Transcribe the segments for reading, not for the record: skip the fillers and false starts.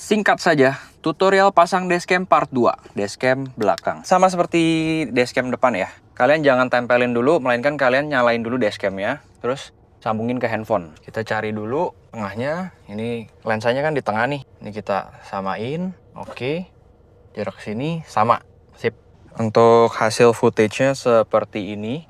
Singkat saja, tutorial pasang dashcam part 2, dashcam belakang. Sama seperti dashcam depan ya. Kalian jangan tempelin dulu, melainkan kalian nyalain dulu dashcamnya, terus sambungin ke handphone. Kita cari dulu tengahnya, ini lensanya kan di tengah nih. Ini kita samain, oke. Jarak sini sama, sip. Untuk hasil footage-nya seperti ini.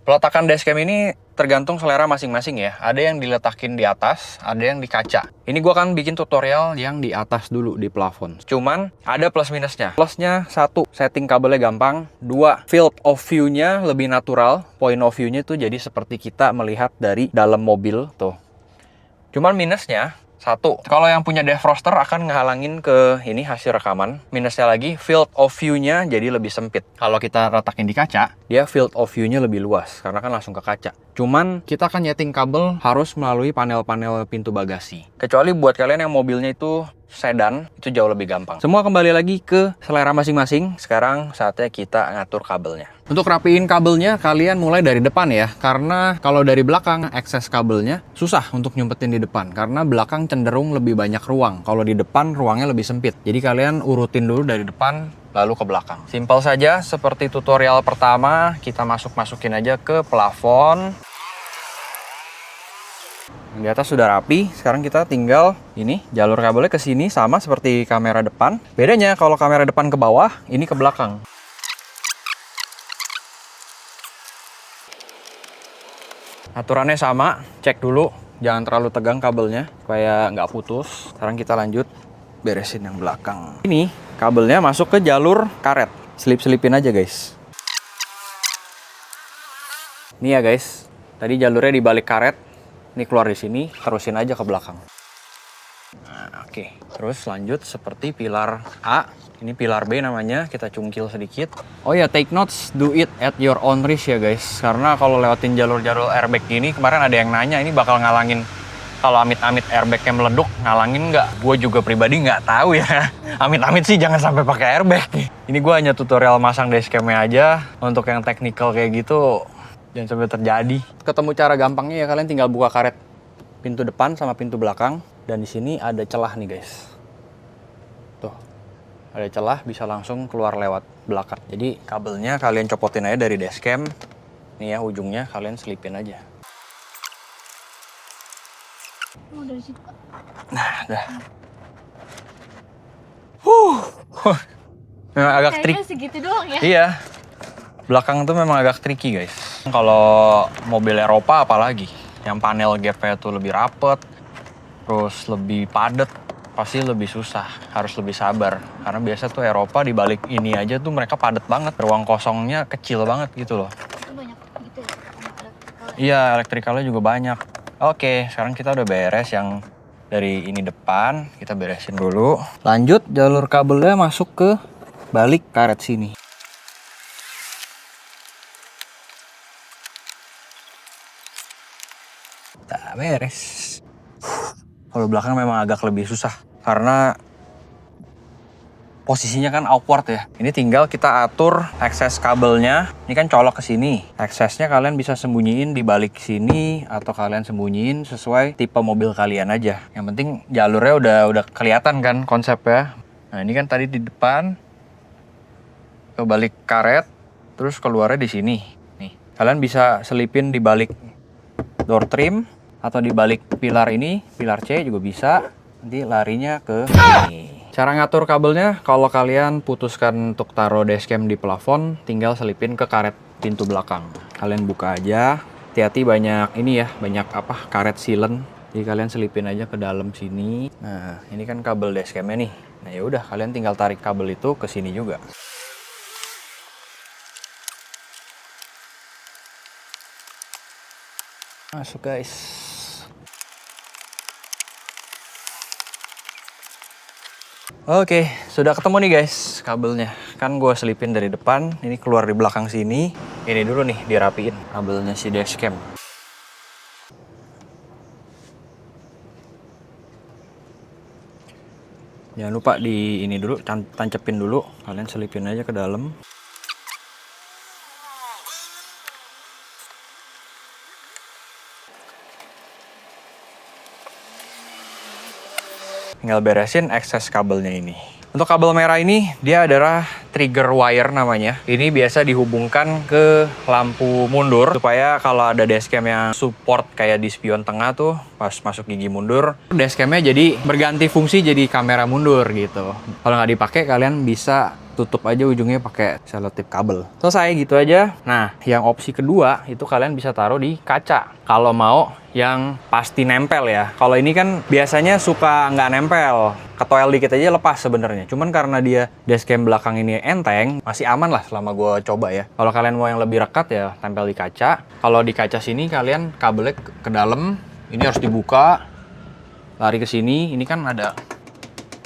Peletakan dashcam ini tergantung selera masing-masing ya. Ada yang diletakin di atas, ada yang di kaca. Ini gua kan bikin tutorial yang di atas dulu di plafon. Cuman ada plus minusnya. Plusnya satu, setting kabelnya gampang. Dua, field of view-nya lebih natural. Point of view-nya tuh jadi seperti kita melihat dari dalam mobil tuh. Cuman minusnya satu, kalau yang punya defroster akan ngehalangin ke ini hasil rekaman. Minusnya lagi, field of view-nya jadi lebih sempit. Kalau kita retakin di kaca, dia field of view-nya lebih luas, karena kan langsung ke kaca. Cuman, kita kan nyeting kabel harus melalui panel-panel pintu bagasi. Kecuali buat kalian yang mobilnya itu sedan, itu jauh lebih gampang. Semua kembali lagi ke selera masing-masing. Sekarang saatnya kita ngatur kabelnya. Untuk rapiin kabelnya, kalian mulai dari depan ya. Karena kalau dari belakang, akses kabelnya susah untuk nyumpetin di depan. Karena belakang cenderung lebih banyak ruang. Kalau di depan, ruangnya lebih sempit. Jadi kalian urutin dulu dari depan, lalu ke belakang. Simpel saja, seperti tutorial pertama, kita masukin aja ke plafon. Di atas sudah rapi, sekarang kita tinggal ini, jalur kabelnya ke sini sama seperti kamera depan. Bedanya kalau kamera depan ke bawah, ini ke belakang. Aturannya sama, cek dulu, jangan terlalu tegang kabelnya supaya nggak putus. Sekarang kita lanjut beresin yang belakang. Ini kabelnya masuk ke jalur karet, selip-selipin aja guys. Ini ya guys, tadi jalurnya di balik karet, ini keluar di sini, terusin aja ke belakang. Nah, oke. Terus lanjut seperti pilar A. Ini pilar B namanya, kita cungkil sedikit. Oh ya, take notes, do it at your own risk ya guys. Karena kalau lewatin jalur-jalur airbag gini, kemarin ada yang nanya ini bakal ngalangin, kalau amit-amit airbagnya meleduk, ngalangin nggak? Gue juga pribadi nggak tahu ya. Amit-amit sih jangan sampai pakai airbag. Ini gue hanya tutorial masang dashcamnya aja. Untuk yang teknikal kayak gitu, jangan sampai terjadi. Ketemu cara gampangnya ya, kalian tinggal buka karet pintu depan sama pintu belakang. Dan di sini ada celah nih guys. Tuh, ada celah, bisa langsung keluar lewat belakang. Jadi kabelnya kalian copotin aja dari dashcam. Nih ya, ujungnya kalian selipin aja. Oh, dari situ. Nah, dah. Memang agak Kayaknya tricky. segitu doang ya. Iya. Belakang tuh memang agak tricky guys. Kalau mobil Eropa apalagi, yang panel gapnya tuh lebih rapet, terus lebih padat, pasti lebih susah, harus lebih sabar. Karena biasa tuh Eropa di balik ini aja tuh mereka padat banget, ruang kosongnya kecil banget gitu loh. Itu banyak gitu ya, sama elektrikal. Iya, elektrikalnya juga banyak. Oke, sekarang kita udah beres yang dari ini depan, kita beresin dulu. Lanjut, jalur kabelnya masuk ke balik karet sini. Nah, beres. Kalau belakang memang agak lebih susah karena posisinya kan awkward ya. Ini tinggal kita atur akses kabelnya. Ini kan colok ke sini. Aksesnya kalian bisa sembunyiin di balik sini atau kalian sembunyiin sesuai tipe mobil kalian aja. Yang penting jalurnya udah kelihatan kan konsepnya. Nah, ini kan tadi di depan ke balik karet, terus keluarnya di sini. Nih, kalian bisa selipin di balik door trim atau di balik pilar ini, pilar C juga bisa. Nanti larinya ke sini. Cara ngatur kabelnya, kalau kalian putuskan untuk taruh dashcam di plafon, tinggal selipin ke karet pintu belakang. Kalian buka aja. Hati-hati banyak ini ya, banyak karet silen. Jadi kalian selipin aja ke dalam sini. Nah, ini kan kabel dashcamnya nih. Nah, ya udah kalian tinggal tarik kabel itu ke sini juga. Masuk guys. Oke, sudah ketemu nih guys kabelnya. Kan gue selipin dari depan, ini keluar di belakang sini. Ini dulu nih dirapiin kabelnya si dashcam. Jangan lupa di ini dulu, tancepin dulu. Kalian selipin aja ke dalam. tinggal beresin excess kabelnya ini. Untuk kabel merah ini, dia adalah trigger wire namanya. Ini biasa dihubungkan ke lampu mundur, supaya kalau ada dashcam yang support kayak di spion tengah tuh, pas masuk gigi mundur, dashcamnya jadi berganti fungsi jadi kamera mundur gitu. Kalau nggak dipakai, kalian bisa tutup aja ujungnya pakai selotip kabel. Selesai gitu aja. Nah, yang opsi kedua itu kalian bisa taruh di kaca. Kalau mau yang pasti nempel ya. Kalau ini kan biasanya suka nggak nempel. Ketoel dikit aja lepas sebenarnya. Cuman karena dia dashcam belakang ini enteng, masih aman lah selama gue coba ya. Kalau kalian mau yang lebih rekat ya tempel di kaca. Kalau di kaca sini kalian kabelnya ke dalam, ini harus dibuka. Lari ke sini, ini kan ada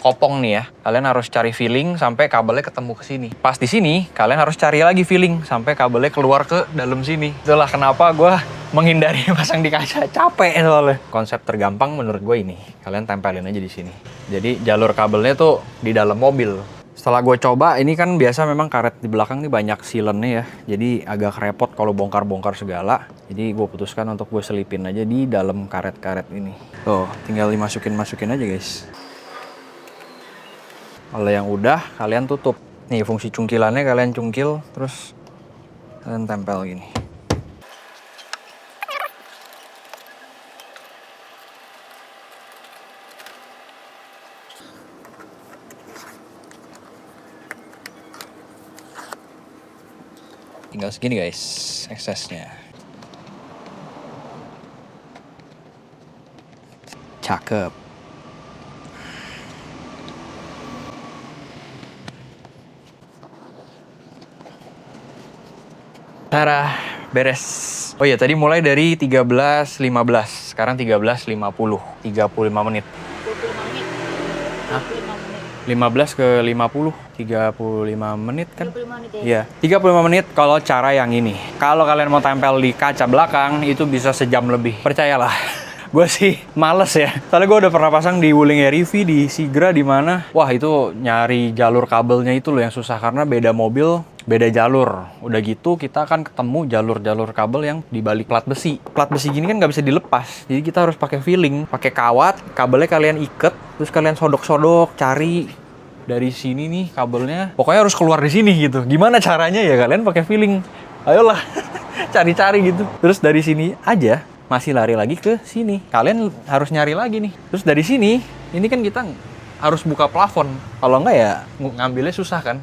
kopong nih ya. Kalian harus cari feeling sampai kabelnya ketemu ke sini. Pas di sini, kalian harus cari lagi feeling sampai kabelnya keluar ke dalam sini. Itulah kenapa gue menghindari pasang di kaca. Capek soalnya. Konsep tergampang menurut gue ini. Kalian tempelin aja di sini. Jadi jalur kabelnya tuh di dalam mobil. Setelah gue coba, ini kan biasa memang karet di belakang nih banyak silennya ya. Jadi agak repot kalau bongkar-bongkar segala. Jadi gue putuskan untuk gue selipin aja di dalam karet-karet ini. Tuh, tinggal dimasukin-masukin aja guys. Kalau yang udah, kalian tutup. Nih, fungsi cungkilannya kalian cungkil, terus kalian tempel gini. Tinggal segini guys, eksesnya. Cakep. Tara, beres. Oh iya, tadi mulai dari 13.15, sekarang 13.50, 35 menit. 25 menit. Hah? 25 menit. 15 ke 50, 35 menit kan? 35 menit ya? Iya, 35 menit kalau cara yang ini. Kalau kalian mau tempel di kaca belakang, itu bisa sejam lebih. Percayalah. Gue sih males ya. Soalnya gue udah pernah pasang di Wuling REV, di Sigra, di mana. Wah, itu nyari jalur kabelnya itu loh yang susah. Karena beda mobil, beda jalur. Udah gitu kita akan ketemu jalur-jalur kabel yang di balik plat besi. Plat besi gini kan nggak bisa dilepas. Jadi kita harus pakai feeling, pakai kawat, kabelnya kalian iket, terus kalian sodok-sodok, cari dari sini nih kabelnya. Pokoknya harus keluar di sini gitu. Gimana caranya ya, kalian pakai feeling. Ayolah, cari-cari gitu. Terus dari sini aja masih lari lagi ke sini. Kalian harus nyari lagi nih. Terus dari sini, ini kan kita harus buka plafon. Kalau nggak ya ngambilnya susah kan.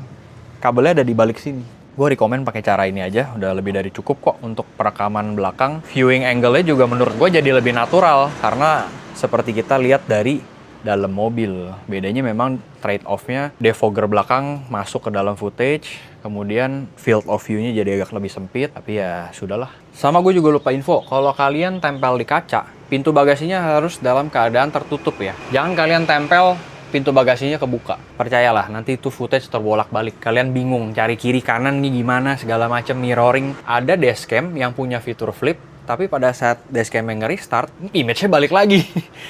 Kabelnya ada di balik sini. Gue rekomen pakai cara ini aja, udah lebih dari cukup kok untuk perekaman belakang. Viewing angle-nya juga menurut gue jadi lebih natural, karena seperti kita lihat dari dalam mobil. Bedanya memang trade-off-nya, defogger belakang masuk ke dalam footage, kemudian field of view-nya jadi agak lebih sempit, tapi ya sudahlah. Sama gue juga lupa info, kalau kalian tempel di kaca, pintu bagasinya harus dalam keadaan tertutup ya. Jangan kalian tempel pintu bagasinya kebuka. Percayalah, nanti itu footage terbolak-balik. Kalian bingung cari kiri kanan nih gimana, segala macam mirroring. Ada dashcam yang punya fitur flip, tapi pada saat dashcam yang nge-restart, image-nya balik lagi.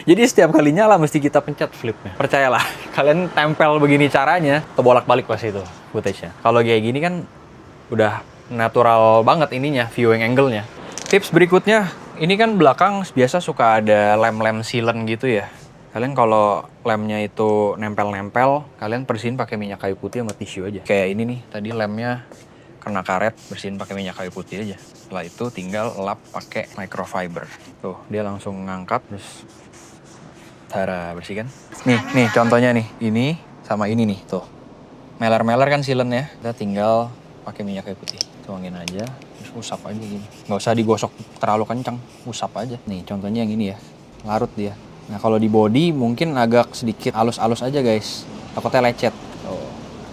Jadi setiap kali nyala mesti kita pencet flipnya. Percayalah, kalian tempel begini caranya, terbolak-balik pas itu footage-nya. Kalau kayak gini kan udah natural banget ininya, viewing angle-nya. Tips berikutnya, ini kan belakang biasa suka ada lem-lem sealant gitu ya. Kalian kalau lemnya itu nempel-nempel, kalian bersihin pakai minyak kayu putih sama tisu aja. Kayak ini nih, tadi lemnya kena karet, bersihin pakai minyak kayu putih aja. Setelah itu tinggal lap pakai microfiber. Tuh, dia langsung ngangkat, terus tara, bersih kan? Nih contohnya nih, ini sama ini nih, tuh. Meler-meler kan sealant-nya, kita tinggal pakai minyak kayu putih. Tuangin aja, terus usap aja gini. Nggak usah digosok terlalu kencang, usap aja. Nih, contohnya yang ini ya, larut dia. Nah, kalau di body mungkin agak sedikit halus-halus aja guys. Takutnya lecet. Oh.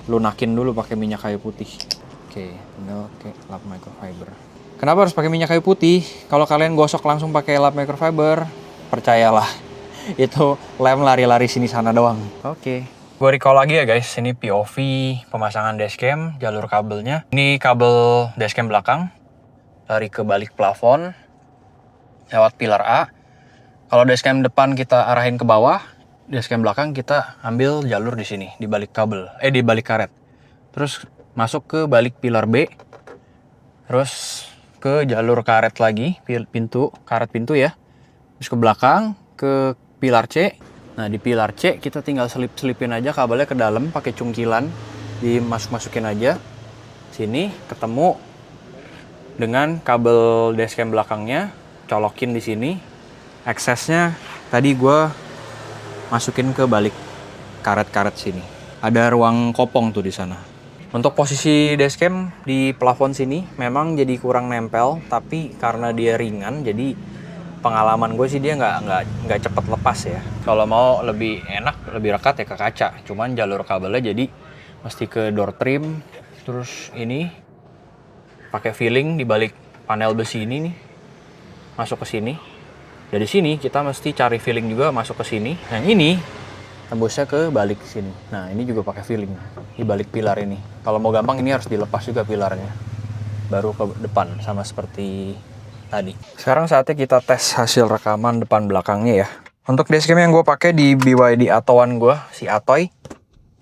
Lunakin dulu pakai minyak kayu putih. Oke, tinggal pakai lap microfiber. Kenapa harus pakai minyak kayu putih? Kalau kalian gosok langsung pakai lap microfiber, percayalah, itu lem lari-lari sini sana doang. Oke. Gue recall lagi ya guys, ini POV pemasangan dashcam, jalur kabelnya. Ini kabel dashcam belakang, lari ke balik plafon, lewat pilar A. Kalau dashcam depan kita arahin ke bawah, dashcam belakang kita ambil jalur di sini, di balik kabel, di balik karet. Terus masuk ke balik pilar B, terus ke jalur karet lagi, karet pintu ya. Terus ke belakang, ke pilar C, Nah, di pilar C kita tinggal selipin aja kabelnya ke dalam pakai cungkilan, dimasuk-masukin aja. Sini ketemu dengan kabel dashcam belakangnya, colokin di sini. Aksesnya tadi gue masukin ke balik karet-karet sini. Ada ruang kopong tuh di sana. Untuk posisi dashcam di plafon sini memang jadi kurang nempel, tapi karena dia ringan, jadi pengalaman gue sih dia nggak cepet lepas ya. Kalau mau lebih enak, lebih rekat ya ke kaca. Cuman jalur kabelnya jadi mesti ke door trim, terus ini pakai filling di balik panel besi ini nih, masuk ke sini. Dari sini kita mesti cari filling juga masuk ke sini. Yang ini tembusnya ke balik sini. Nah, ini juga pakai filling di balik pilar ini. Kalau mau gampang ini harus dilepas juga pilarnya. Baru ke depan sama seperti tadi. Sekarang saatnya kita tes hasil rekaman depan belakangnya ya. Untuk dashcam yang gue pakai di BYD Attoan gue, si Atoy,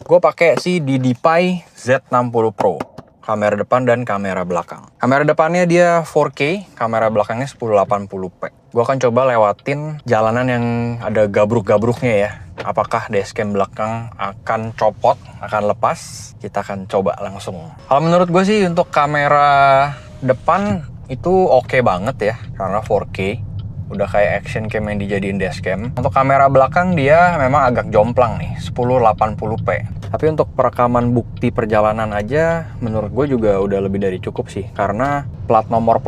gue pakai si DDPi Z60 Pro. Kamera depan dan kamera belakang. Kamera depannya dia 4K, kamera belakangnya 1080p. Gue akan coba lewatin jalanan yang ada gabruk-gabruknya ya. Apakah dashcam belakang akan copot, akan lepas? Kita akan coba langsung. Kalau menurut gue sih untuk kamera depan itu oke banget ya, karena 4K. Udah kayak action cam yang dijadiin dashcam. Untuk kamera belakang dia memang agak jomplang nih, 1080p. Tapi untuk perekaman bukti perjalanan aja, menurut gue juga udah lebih dari cukup sih. Karena plat nomor,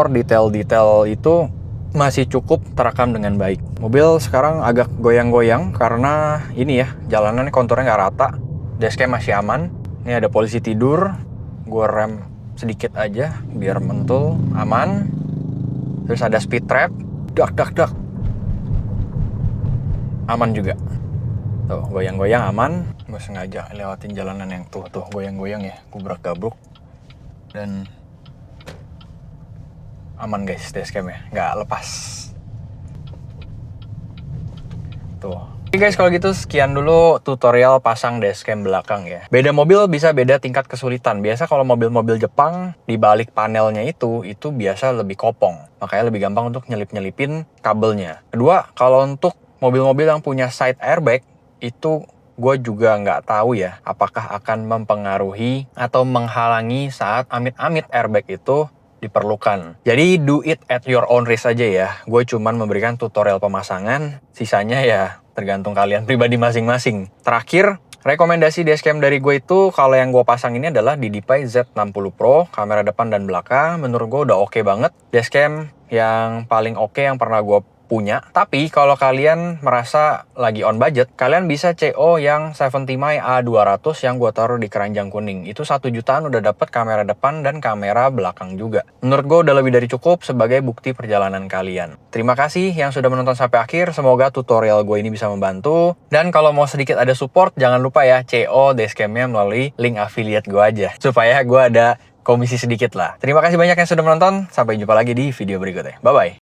detail-detail itu masih cukup terekam dengan baik. Mobil sekarang agak goyang-goyang karena ini ya, jalanannya konturnya nggak rata. Dashcam masih aman. Ini ada polisi tidur. Gue rem sedikit aja biar mentul, aman. Terus ada speed trap. Dak. Aman juga. Tuh, goyang-goyang aman. Gue sengaja lewatin jalanan yang tuh goyang-goyang ya, gubrak-gabruk. Dan aman guys dashcamnya, nggak lepas. Tuh. Oke guys, kalau gitu sekian dulu tutorial pasang dashcam belakang ya. Beda mobil bisa beda tingkat kesulitan. Biasa kalau mobil-mobil Jepang, di balik panelnya itu biasa lebih kopong. Makanya lebih gampang untuk nyelip-nyelipin kabelnya. Kedua, kalau untuk mobil-mobil yang punya side airbag, itu gue juga nggak tahu ya, apakah akan mempengaruhi atau menghalangi saat amit-amit airbag itu diperlukan. Jadi do it at your own risk aja ya. Gue cuman memberikan tutorial pemasangan, sisanya ya tergantung kalian pribadi masing-masing. Terakhir, rekomendasi dashcam dari gue itu kalau yang gue pasang ini adalah DDPi Z60 Pro, kamera depan dan belakang. Menurut gue udah oke banget. Dashcam yang paling oke yang pernah gue punya. Tapi kalau kalian merasa lagi on budget, kalian bisa CO yang 70mi A200 yang gue taruh di keranjang kuning. Itu 1 jutaan udah dapet kamera depan dan kamera belakang juga. Menurut gue udah lebih dari cukup sebagai bukti perjalanan kalian. Terima kasih yang sudah menonton sampai akhir. Semoga tutorial gue ini bisa membantu. Dan kalau mau sedikit ada support, jangan lupa ya CO dashcamnya melalui link affiliate gue aja. Supaya gue ada komisi sedikit lah. Terima kasih banyak yang sudah menonton. Sampai jumpa lagi di video berikutnya. Bye-bye.